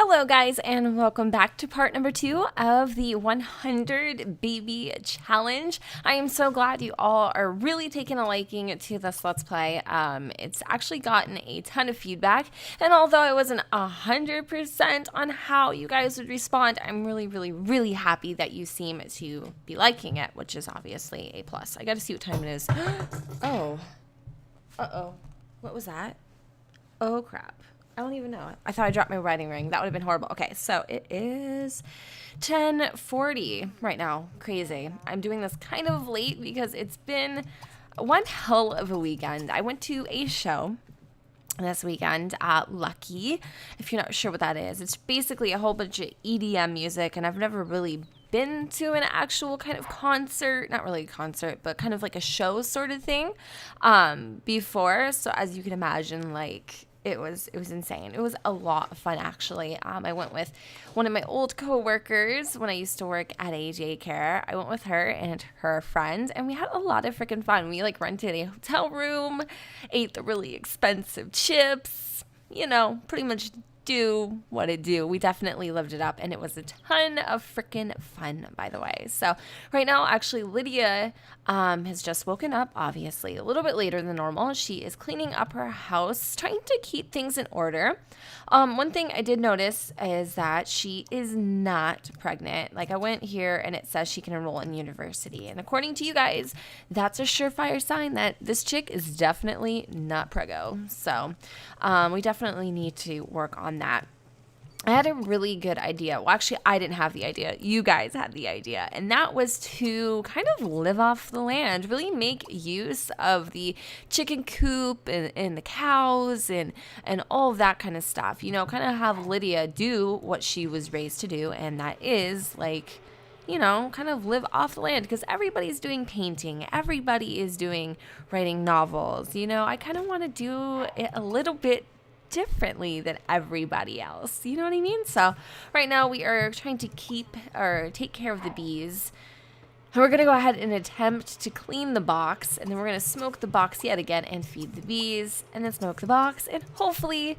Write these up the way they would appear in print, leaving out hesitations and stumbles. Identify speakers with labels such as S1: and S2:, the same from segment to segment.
S1: Hello guys, and welcome back to part number 2 of the 100 baby challenge. I am so glad you all are really taking a liking to this Let's Play. It's actually gotten a ton of feedback, and although I wasn't 100% on how you guys would respond, I'm really happy that you seem to be liking it, which is obviously a plus. I gotta see what time it is. Oh. Uh-oh. What was that? Oh crap. I don't even know. I thought I dropped my wedding ring. That would have been horrible. Okay, so it is 10:40 right now. Crazy. I'm doing this kind of late because it's been one hell of a weekend. I went to a show this weekend at Lucky. If you're not sure what that is, it's basically a whole bunch of EDM music, and I've never really been to an actual kind of concert, not really a concert, but kind of like a show sort of thing before. So as you can imagine, like, it was insane. It was a lot of fun, actually. I went with one of my old coworkers when I used to work at a daycare. I went with her and her friend, and we had a lot of freaking fun. We like rented a hotel room, ate the really expensive chips, pretty much do what it do. We definitely lived it up, and it was a ton of freaking fun, by the way. So right now, actually, Lydia has just woken up, obviously a little bit later than normal. She is cleaning up her house, trying to keep things in order. One thing I did notice is that she is not pregnant. Like, I went here and it says she can enroll in university, and according to you guys, that's a surefire sign that this chick is definitely not preggo. So we definitely need to work on that. I had a really good idea. Well, actually, I didn't have the idea. You guys had the idea. And that was to kind of live off the land, really make use of the chicken coop and the cows and all of that kind of stuff. Kind of have Lydia do what she was raised to do, and that is like, kind of live off the land, because everybody's doing painting. Everybody is doing writing novels. I kind of want to do it a little bit differently than everybody else. You know what I mean? So right now we are trying to take care of the bees. And we're going to go ahead and attempt to clean the box. And then we're going to smoke the box yet again and feed the bees. And then smoke the box and hopefully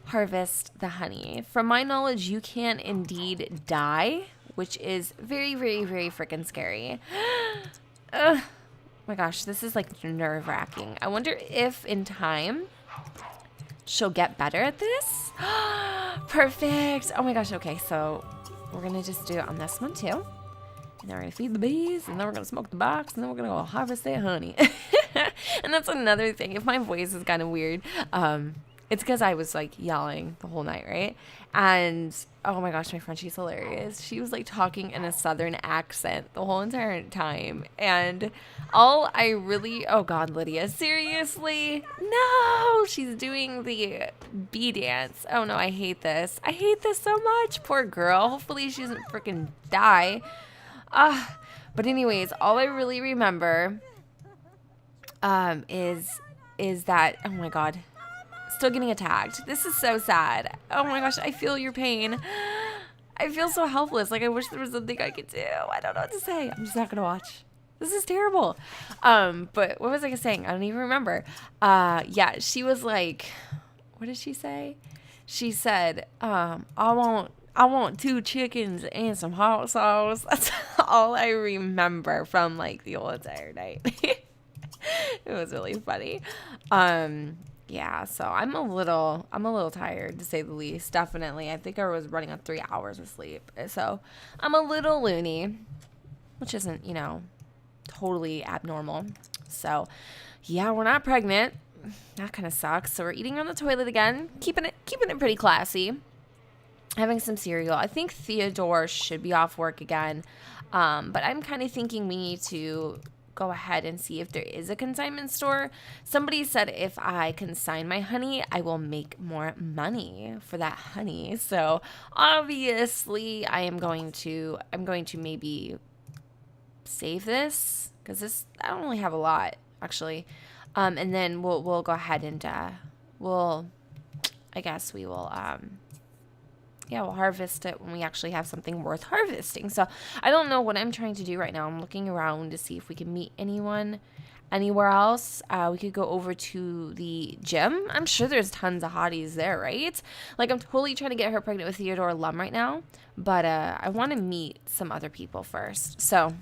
S1: harvest the honey. From my knowledge, you can indeed die, which is very freaking scary. Oh my gosh, this is like nerve-wracking. I wonder if in time she'll get better at this. Perfect. Oh my gosh. Okay, so we're gonna just do it on this one too, and then we're gonna feed the bees, and then we're gonna smoke the box, and then we're gonna go harvest that honey. And that's another thing. If my voice is kind of weird, it's because I was like yelling the whole night, right? And oh my gosh, my friend, she's hilarious. She was like talking in a southern accent the whole entire time. And oh God, Lydia, seriously? No, she's doing the bee dance. Oh no, I hate this. I hate this so much. Poor girl. Hopefully she doesn't freaking die. But anyways, all I really remember is that, oh my God, still getting attacked. This is so sad. Oh my gosh, I feel your pain. I feel so helpless. Like, I wish there was something I could do. I don't know what to say. I'm just not gonna watch. This is terrible. But what was I saying? I don't even remember. Yeah, she was like, what did she say? She said, I want 2 chickens and some hot sauce. That's all I remember from like the whole entire night. It was really funny. Yeah, so I'm a little tired, to say the least. Definitely. I think I was running on 3 hours of sleep. So I'm a little loony, which isn't, totally abnormal. So yeah, we're not pregnant. That kind of sucks. So we're eating on the toilet again, keeping it pretty classy. Having some cereal. I think Theodore should be off work again. But I'm kind of thinking we need to go ahead and see if there is a consignment store. Somebody said if I consign my honey, I will make more money for that honey. So obviously I'm going to maybe save this, because I don't really have a lot, actually. And then we'll go ahead and we'll harvest it when we actually have something worth harvesting. So I don't know what I'm trying to do right now. I'm looking around to see if we can meet anyone Anywhere else? We could go over to the gym. I'm sure there's tons of hotties there, right? Like, I'm totally trying to get her pregnant with Theodore Lum right now, but I want to meet some other people first. So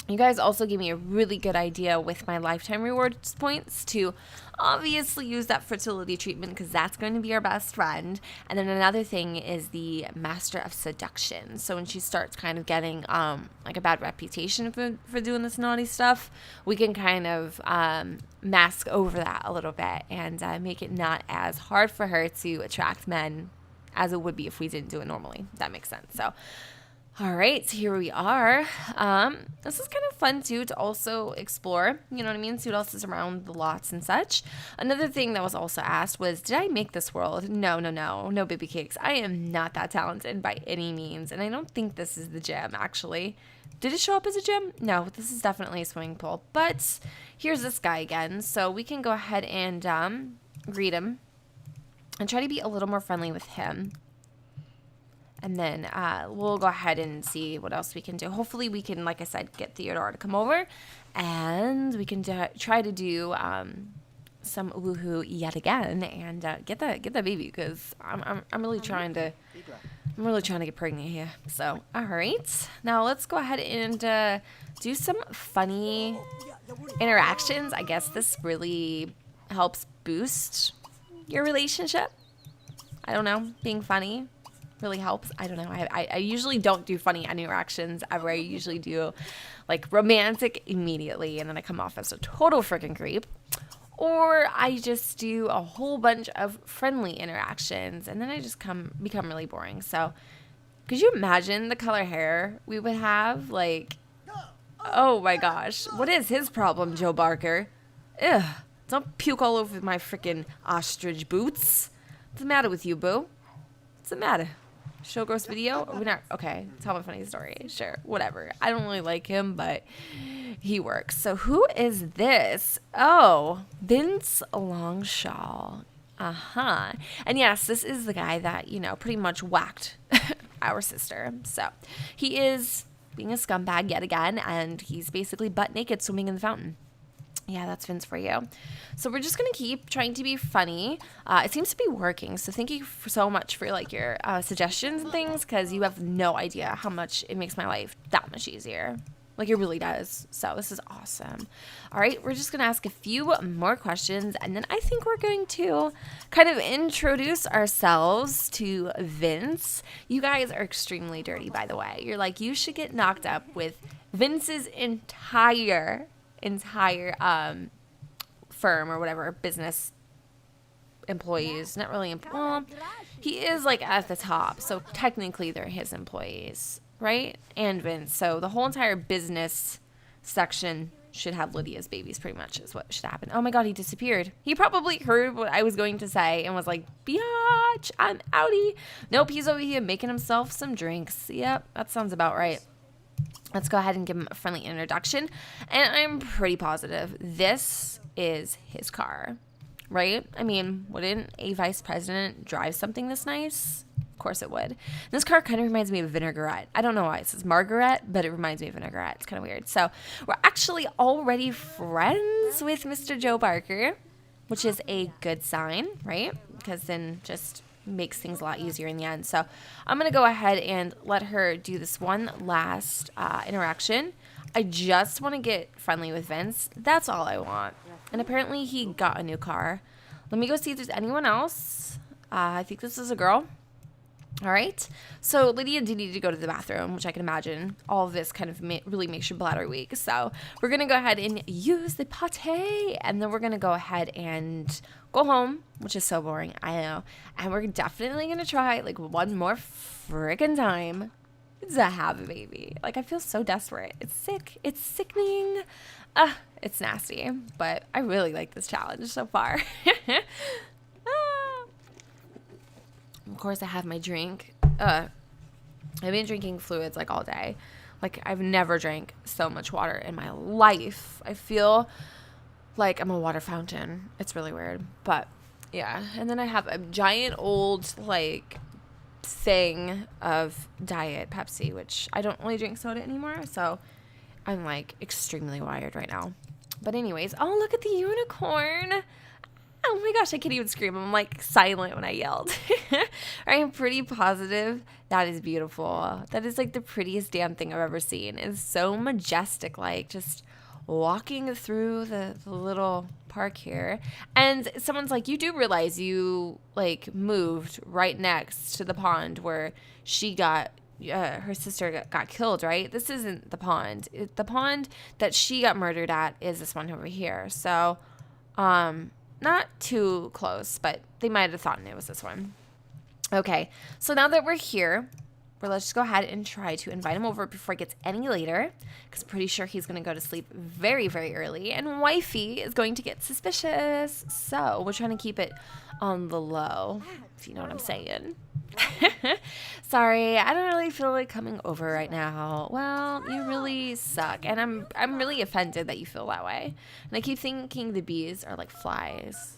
S1: you guys also gave me a really good idea with my lifetime rewards points to obviously use that fertility treatment because that's going to be our best friend. And then another thing is the master of seduction. So when she starts kind of getting like a bad reputation for doing this naughty stuff, we can kind of mask over that a little bit and make it not as hard for her to attract men as it would be if we didn't do it normally. That makes sense. So all right, so here we are. This is kind of fun, too, to also explore, you know what I mean? See what else is around the lots and such. Another thing that was also asked was, did I make this world? No, baby cakes. I am not that talented by any means, and I don't think this is the gym, actually. Did it show up as a gym? No, this is definitely a swimming pool. But here's this guy again, so we can go ahead and greet him and try to be a little more friendly with him. And then we'll go ahead and see what else we can do. Hopefully we can, like I said, get Theodore to come over. And we can try to do some woohoo yet again and get that baby because I'm really trying to get pregnant here. So, all right. Now let's go ahead and do some funny interactions. I guess this really helps boost your relationship. I don't know. Being funny really helps. I don't know. I usually don't do funny interactions ever. I usually do like romantic immediately and then I come off as a total freaking creep. Or I just do a whole bunch of friendly interactions and then I just become really boring. So could you imagine the color hair we would have? Like, oh my gosh. What is his problem, Joe Barker? Ugh. Don't puke all over my freaking ostrich boots. What's the matter with you, boo? What's the matter? Show gross video? We're not okay. Tell me a funny story. Sure, whatever. I don't really like him, but he works. So who is this? Oh, Vince Longshaw. And yes, this is the guy that pretty much whacked our sister. So he is being a scumbag yet again, and he's basically butt naked swimming in the fountain. Yeah, that's Vince for you. So we're just going to keep trying to be funny. It seems to be working. So thank you so much for your suggestions and things because you have no idea how much it makes my life that much easier. Like it really does. So this is awesome. All right, we're just going to ask a few more questions and then I think we're going to kind of introduce ourselves to Vince. You guys are extremely dirty, by the way. You're like, you should get knocked up with Vince's entire firm or whatever, business employees. Not really he is like at the top, so technically they're his employees, right? And Vince, so the whole entire business section should have Lydia's babies, pretty much is what should happen. Oh my god, he disappeared. He probably heard what I was going to say and was like, biatch, I'm outie. Nope, he's over here making himself some drinks. Yep, that sounds about right. Let's go ahead and give him a friendly introduction. And I'm pretty positive this is his car, right? I mean, wouldn't a vice president drive something this nice? Of course it would. This car kind of reminds me of Vinaigrette. I don't know why it says Margaret, but it reminds me of Vinaigrette. It's kind of weird. So we're actually already friends with Mr. Joe Barker, which is a good sign, right? Because then just makes things a lot easier in the end. So I'm going to go ahead and let her do this one last interaction. I just want to get friendly with Vince. That's all I want. And apparently he got a new car. Let me go see if there's anyone else. I think this is a girl. All right. So Lydia did need to go to the bathroom, which I can imagine all of this kind of really makes your bladder weak. So we're going to go ahead and use the pate. And then we're going to go ahead and go home, which is so boring. I know. And we're definitely going to try like one more freaking time to have a baby. Like I feel so desperate. It's sick. It's sickening. It's nasty. But I really like this challenge so far. Of course, I have my drink. I've been drinking fluids like all day. Like I've never drank so much water in my life. I feel like I'm a water fountain. It's really weird, but yeah. And then I have a giant old like thing of Diet Pepsi, which I don't really drink soda anymore. So I'm like extremely wired right now. But anyways, oh, look at the unicorn. Oh my gosh, I can't even scream. I'm like silent when I yelled. I am pretty positive that is beautiful. That is like the prettiest damn thing I've ever seen. It's so majestic, like just walking through the little park here. And someone's like, you do realize you like moved right next to the pond where she got her sister got killed, right? This isn't the pond. The pond that she got murdered at is this one over here. So, not too close, but they might have thought it was this one. Okay, so now that we're here, let's just go ahead and try to invite him over before it gets any later, because I'm pretty sure he's going to go to sleep very, very early, and wifey is going to get suspicious. So we're trying to keep it on the low, if you know what I'm saying. Sorry, I don't really feel like coming over right now. Well, you really suck, and I'm really offended that you feel that way. And I keep thinking the bees are like flies.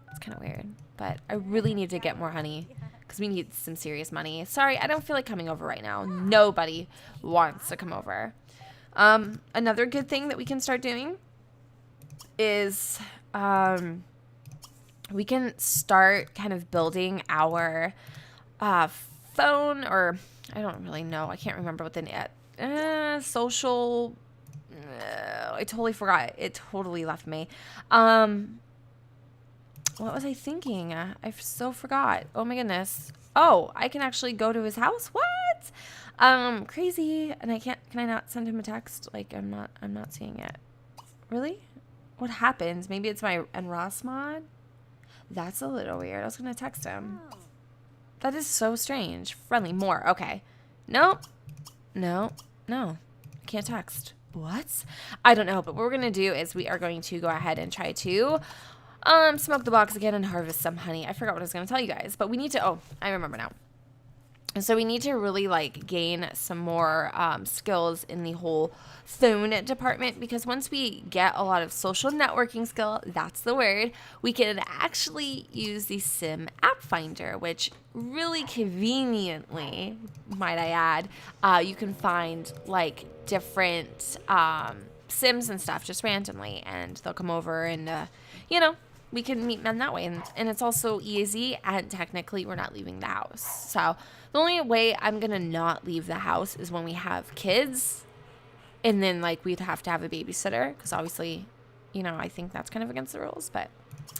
S1: It's kind of weird, but I really need to get more honey because we need some serious money. Sorry, I don't feel like coming over right now. Nobody wants to come over. Another good thing that we can start doing is we can start kind of building our phone, or I don't really know. I can't remember what the social. I totally forgot. It totally left me. What was I thinking? I so forgot. Oh my goodness. Oh, I can actually go to his house. What? Crazy. And I can't. Can I not send him a text? Like I'm not seeing it. Really? What happens? Maybe it's my Ross mod. That's a little weird. I was gonna text him. That is so strange. Friendly, more. Okay. Nope. No. Can't text. What? I don't know. But what we're going to do is we are going to go ahead and try to smoke the box again and harvest some honey. I forgot what I was going to tell you guys. But we need to... Oh, I remember now. And so we need to really like gain some more skills in the whole phone department, because once we get a lot of social networking skill, that's the word, we can actually use the Sim app finder, which really conveniently, might I add, you can find like different Sims and stuff just randomly, and they'll come over and, we can meet men that way. And it's also easy, and technically we're not leaving the house. So the only way I'm going to not leave the house is when we have kids, and then like we'd have to have a babysitter, because obviously, I think that's kind of against the rules, but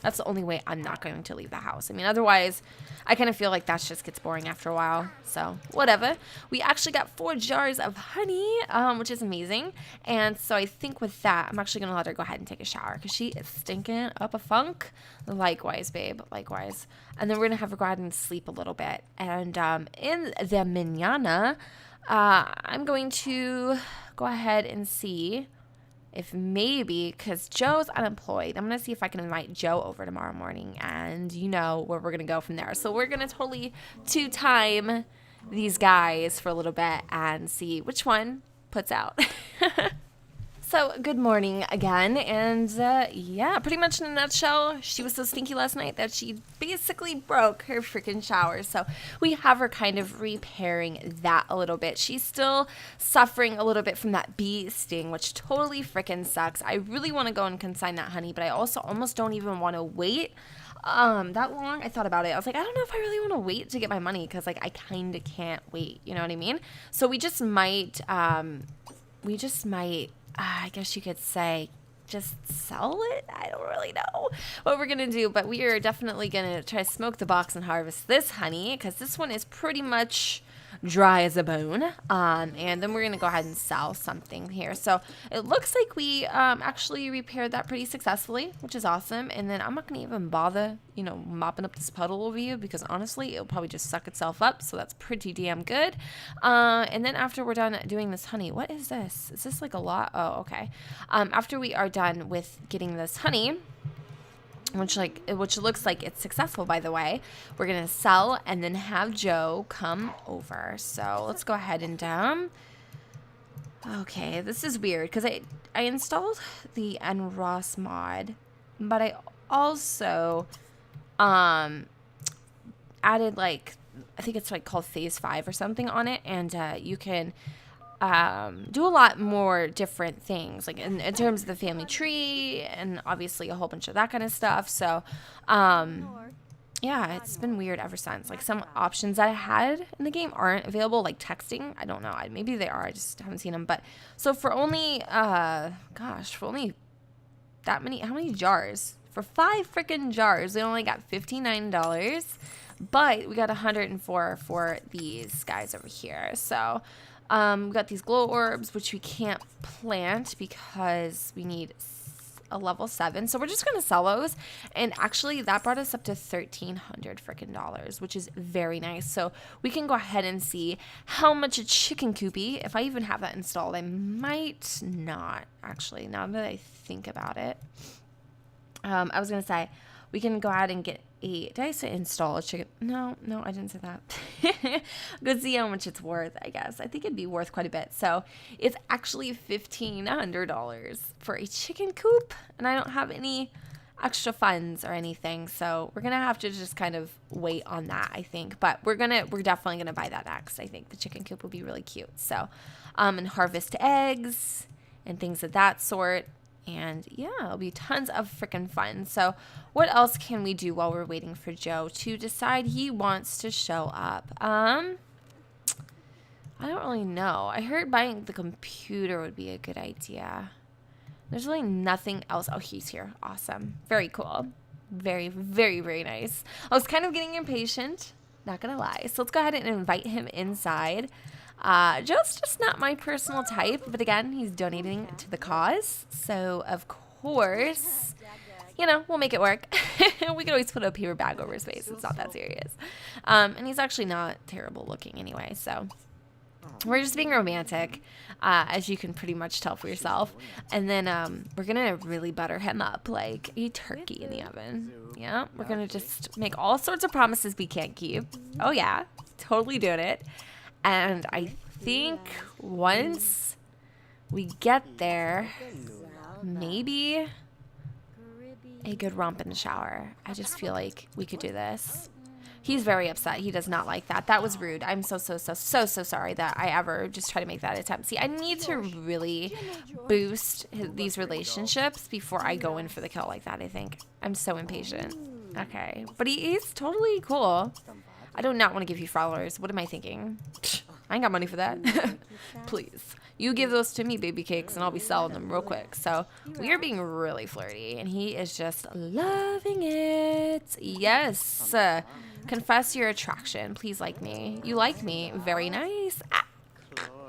S1: that's the only way I'm not going to leave the house. I mean, otherwise, I kind of feel like that just gets boring after a while. So whatever. We actually got 4 jars of honey, which is amazing. And so I think with that, I'm actually going to let her go ahead and take a shower, because she is stinking up a funk. Likewise, babe. Likewise. And then we're going to have her go ahead and sleep a little bit. And in the mañana, I'm going to go ahead and see if maybe, because Joe's unemployed, I'm going to see if I can invite Joe over tomorrow morning, and where we're going to go from there. So we're going to totally two-time these guys for a little bit and see which one puts out. So good morning again, and pretty much in a nutshell, she was so stinky last night that she basically broke her freaking shower. So we have her kind of repairing that a little bit. She's still suffering a little bit from that bee sting, which totally freaking sucks. I really want to go and consign that honey, but I also almost don't even want to wait that long. I thought about it. I was like, I don't know if I really want to wait to get my money, because like I kind of can't wait. You know what I mean? So we just might, I guess you could say, just sell it. I don't really know what we're going to do, but we are definitely going to try to smoke the box and harvest this honey, because this one is pretty much dry as a bone. And then we're going to go ahead and sell something here. So it looks like we actually repaired that pretty successfully, which is awesome. And then I'm not going to even bother, mopping up this puddle over you, because honestly, it'll probably just suck itself up. So that's pretty damn good. And then after we're done doing this honey, what is this? Is this like a lot? Oh, okay. After we are done with getting this honey, which looks like it's successful, by the way, we're gonna sell and then have Joe come over. So let's go ahead and okay, this is weird, because I installed the NROS mod, but I also added, like, I think it's like called phase 5 or something on it, and you can do a lot more different things, like in terms of the family tree and obviously a whole bunch of that kind of stuff. So, yeah, it's been weird ever since. Like some options that I had in the game aren't available, like texting. I don't know. Maybe they are. I just haven't seen them. But so for only, for only that many, how many jars? For 5 freaking jars, we only got $59. But we got 104 for these guys over here. So we got these glow orbs, which we can't plant because we need a level 7. So we're just going to sell those. And actually that brought us up to $1,300 freaking dollars, which is very nice. So we can go ahead and see how much a chicken coopy, if I even have that installed. I might not, actually, now that I think about it. I was going to say, we can go ahead and get did I say install a chicken? No, I didn't say that. Go see how much it's worth, I guess. I think it'd be worth quite a bit. So it's actually $1,500 for a chicken coop, and I don't have any extra funds or anything. So we're going to have to just kind of wait on that, I think. But we're definitely going to buy that next. I think the chicken coop will be really cute. So, and harvest eggs and things of that sort. And yeah, it'll be tons of freaking fun. So what else can we do while we're waiting for Joe to decide he wants to show up? I don't really know. I heard buying the computer would be a good idea. There's really nothing else. Oh, he's here. Awesome. Very cool. Very, very, very nice. I was kind of getting impatient, not gonna lie. So let's go ahead and invite him inside. Joe's just not my personal type, but again, he's donating to the cause. So, of course, you know, we'll make it work. We could always put a paper bag over his face. It's not that serious. And he's actually not terrible looking anyway. So we're just being romantic, as you can pretty much tell for yourself. And then we're going to really butter him up like a turkey in the oven. Yeah, we're going to just make all sorts of promises we can't keep. Oh, yeah, totally doing it. And I think once we get there, maybe a good romp in the shower. I just feel like we could do this. He's very upset. He does not like that. That was rude. I'm so sorry that I ever just try to make that attempt. See, I need to really boost these relationships before I go in for the kill like that, I think. I'm so impatient. Okay. But he's totally cool. I do not want to give you flowers. What am I thinking? I ain't got money for that. Please. You give those to me, baby cakes, and I'll be selling them real quick. So we are being really flirty, and he is just loving it. Yes. Confess your attraction. Please like me. You like me. Very nice. Ah.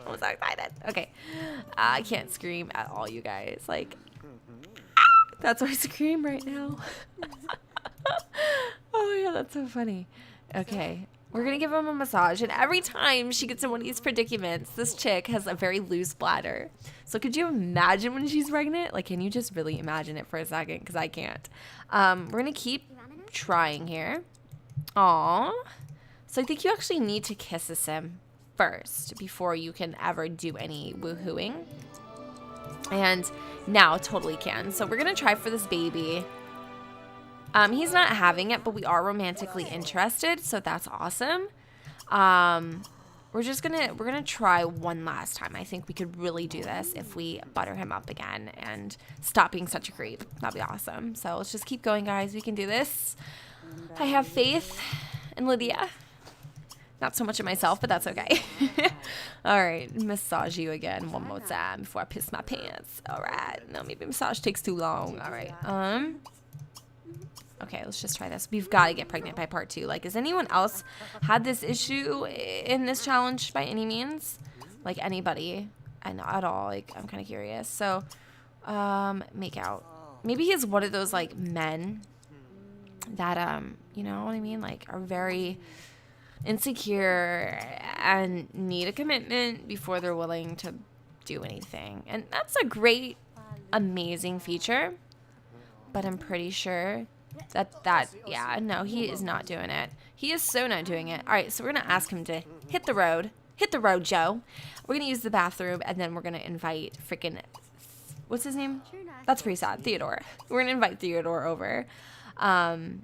S1: I'm so excited. Okay. I can't scream at all, you guys. Like, that's why I scream right now. Oh, yeah, that's so funny. Okay, we're going to give him a massage. And every time she gets in one of these predicaments, this chick has a very loose bladder. So could you imagine when she's pregnant? Like, can you just really imagine it for a second? Because I can't. We're going to keep trying here. Aww. So I think you actually need to kiss him first before you can ever do any woohooing. And now totally can. So we're going to try for this baby. He's not having it, but we are romantically interested, so that's awesome. We're gonna try one last time. I think we could really do this if we butter him up again and stop being such a creep. That'd be awesome. So let's just keep going, guys. We can do this. I have faith in Lydia. Not so much in myself, but that's okay. All right, massage you again one more time before I piss my pants. All right, no, maybe massage takes too long. All right, okay, let's just try this. We've got to get pregnant by part 2. Like, has anyone else had this issue in this challenge by any means? Like, anybody at all? Like, I'm kind of curious. So, make out. Maybe he's one of those, like, men that, you know what I mean? Like, are very insecure and need a commitment before they're willing to do anything. And that's a great, amazing feature. But I'm pretty sure yeah, no, he is not doing it. He is so not doing it. All right, so we're going to ask him to hit the road. Hit the road, Joe. We're going to use the bathroom, and then we're going to invite freaking, what's his name? That's pretty sad. Theodore. We're going to invite Theodore over. And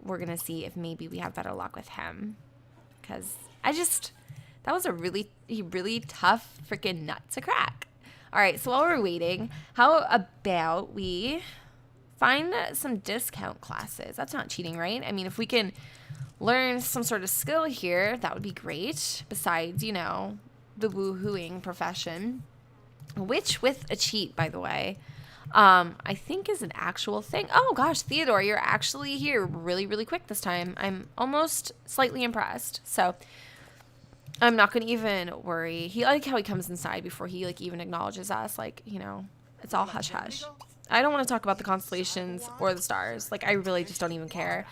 S1: we're going to see if maybe we have better luck with him. Because That was a really tough freaking nut to crack. All right, so while we're waiting, how about we find some discount classes? That's not cheating, right? I mean, if we can learn some sort of skill here, that would be great. Besides, you know, the woohooing profession, which with a cheat, by the way, I think is an actual thing. Oh gosh, Theodore, you're actually here really, really quick this time. I'm almost slightly impressed. So I'm not going to even worry. He like how he comes inside before he like even acknowledges us. Like, you know, it's all hush hush. I don't want to talk about the constellations or the stars. Like, I really just don't even care.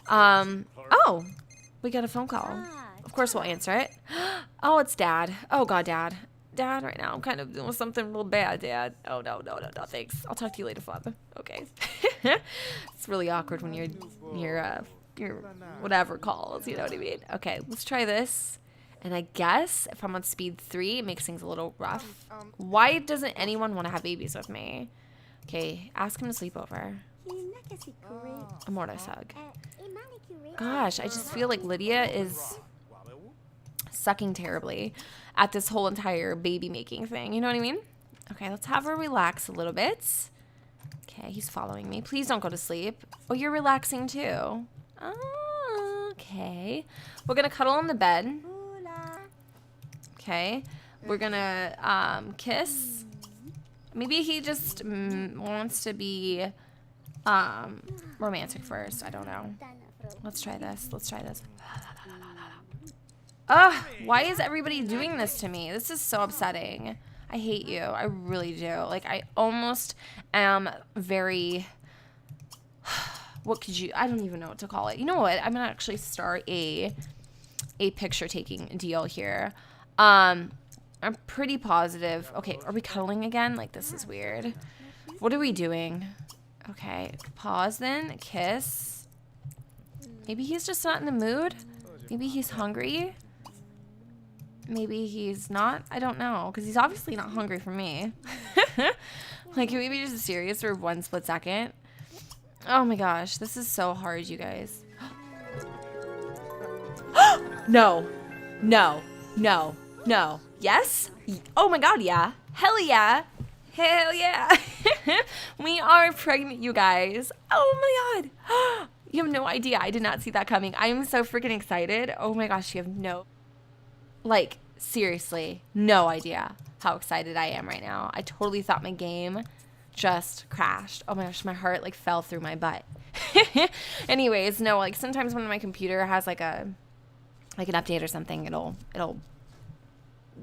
S1: Oh, we got a phone call. Of course we'll answer it. Oh, it's Dad. Oh God, Dad. Dad, right now I'm kind of doing something real bad, Dad. Oh, no, thanks. I'll talk to you later, Father. Okay. It's really awkward when your whatever calls, you know what I mean? Okay, let's try this. And I guess if I'm on speed 3, it makes things a little rough. Why doesn't anyone want to have babies with me? Okay, ask him to sleep over. A Mortis hug. Gosh, I just feel like Lydia is sucking terribly at this whole entire baby making thing. You know what I mean? Okay, let's have her relax a little bit. Okay, he's following me. Please don't go to sleep. Oh, you're relaxing too. Oh, okay. We're going to cuddle on the bed. Okay. We're going to kiss. Maybe he just wants to be romantic first. I don't know. Let's try this. Ugh, why is everybody doing this to me? This is so upsetting. I hate you. I really do. Like, I almost am very... What could you... I don't even know what to call it. You know what? I'm going to actually start a picture-taking deal here. I'm pretty positive. Okay, are we cuddling again? Like, this is weird. What are we doing? Okay, pause then. Kiss. Maybe he's just not in the mood. Maybe he's hungry. Maybe he's not. I don't know. Because he's obviously not hungry for me. Like, can we be just serious for one split second? Oh my gosh. This is so hard, you guys. No. Yes? Oh my god, yeah. Hell yeah. We are pregnant, you guys. Oh my god. You have no idea. I did not see that coming. I am so freaking excited. Oh my gosh, you have no... Like, seriously, no idea how excited I am right now. I totally thought my game just crashed. Oh my gosh, my heart like fell through my butt. Anyways, no, like sometimes when my computer has like an update or something, it'll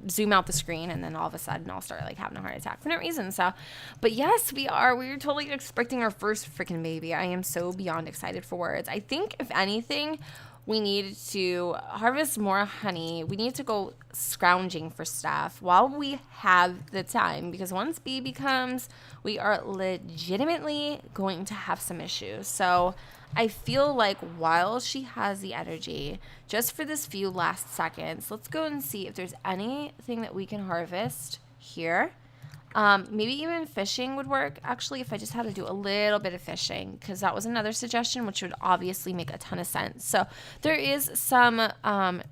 S1: zoom out the screen and then all of a sudden I'll start like having a heart attack for no reason. So, but yes, we're totally expecting our first freaking baby. I am so beyond excited for words. I think if anything, we need to harvest more honey. We need to go scrounging for stuff while we have the time, because once baby comes, we are legitimately going to have some issues. So I feel like while she has the energy, just for this few last seconds, let's go and see if there's anything that we can harvest here. Maybe even fishing would work, actually, if I just had to do a little bit of fishing, because that was another suggestion, which would obviously make a ton of sense. So there is some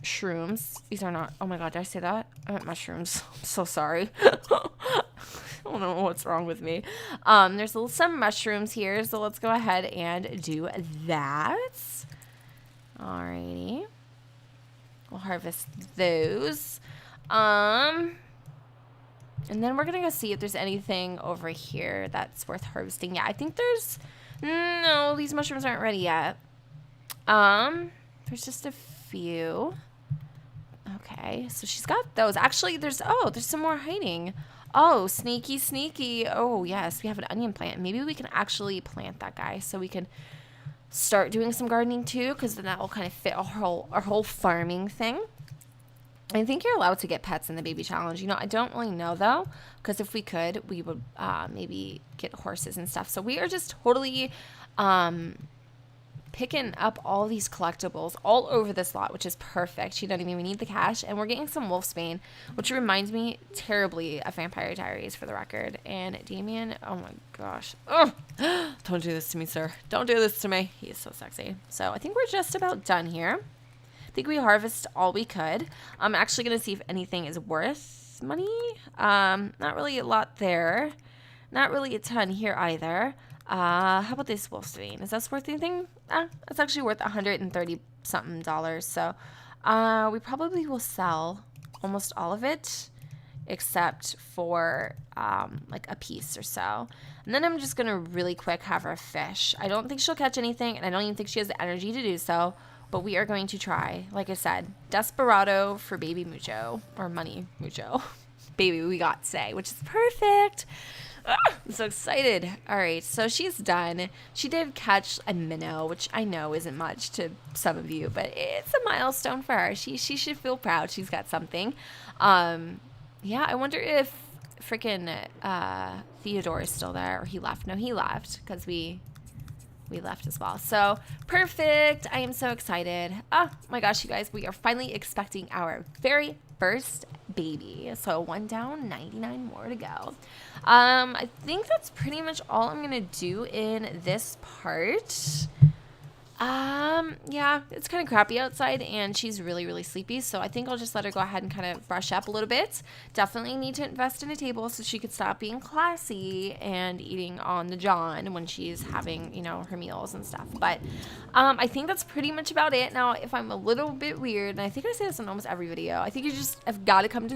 S1: shrooms. These are not... Oh, my God, did I say that? I meant mushrooms. I'm so sorry. I don't know what's wrong with me. There's some mushrooms here, so let's go ahead and do that. Alrighty. We'll harvest those. And then we're going to go see if there's anything over here that's worth harvesting. Yeah, I think there's... No, these mushrooms aren't ready yet. There's just a few. Okay, so she's got those. Actually, there's some more hiding. Oh, sneaky. Oh, yes, we have an onion plant. Maybe we can actually plant that guy so we can start doing some gardening too, because then that will kind of fit our whole farming thing. I think you're allowed to get pets in the baby challenge. You know, I don't really know though, because if we could, we would maybe get horses and stuff. So we are just totally picking up all these collectibles all over this lot, which is perfect. You don't even need the cash. And we're getting some wolfsbane, which reminds me terribly of Vampire Diaries, for the record. And Damien, oh my gosh. Oh, don't do this to me, sir. Don't do this to me. He is so sexy. So I think we're just about done here. think we harvest all we could. I'm actually going to see if anything is worth money. Not really a lot there. Not really a ton here either. How about this wolfsbane? Is that worth anything? It's actually worth $130 something. So we probably will sell almost all of it, except for like a piece or so. And then I'm just gonna really quick have her fish. I don't think she'll catch anything, and I don't even think she has the energy to do so, but we are going to try. Like I said, desperado for baby mucho, or money mucho. Baby we got today, which is perfect. I'm so excited. All right, so she's done. She did catch a minnow, which I know isn't much to some of you, but it's a milestone for her. She should feel proud. She's got something. Yeah, I wonder if freaking Theodore is still there, or he left. No, he left because we left as well. So perfect. I am so excited. Oh my gosh, you guys, we are finally expecting our very first baby. So 1 down, 99 more to go. I think that's pretty much all I'm gonna do in this part. Yeah, it's kind of crappy outside, and she's really, really sleepy, so I think I'll just let her go ahead and kind of brush up a little bit. Definitely need to invest in a table so she could stop being classy and eating on the john when she's having, you know, her meals and stuff. But I think that's pretty much about it. Now, if I'm a little bit weird, and I think I say this in almost every video, I think you just have got to come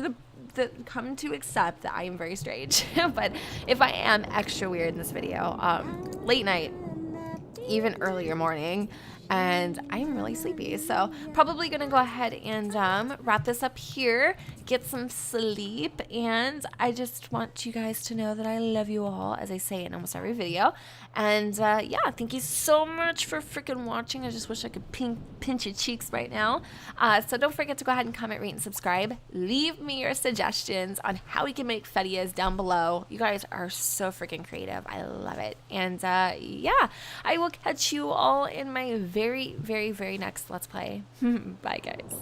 S1: to accept that I am very strange. But if I am extra weird in this video, late night, even earlier morning, and I'm really sleepy, so probably gonna go ahead and wrap this up here, get some sleep, and I just want you guys to know that I love you all, as I say in almost every video. And yeah, thank you so much for freaking watching. I just wish I could pinch your cheeks right now. So don't forget to go ahead and comment, rate, and subscribe. Leave me your suggestions on how we can make fettias down below. You guys are so freaking creative. I love it. And yeah, I will catch you all in my very, very, very next Let's Play. Bye, guys.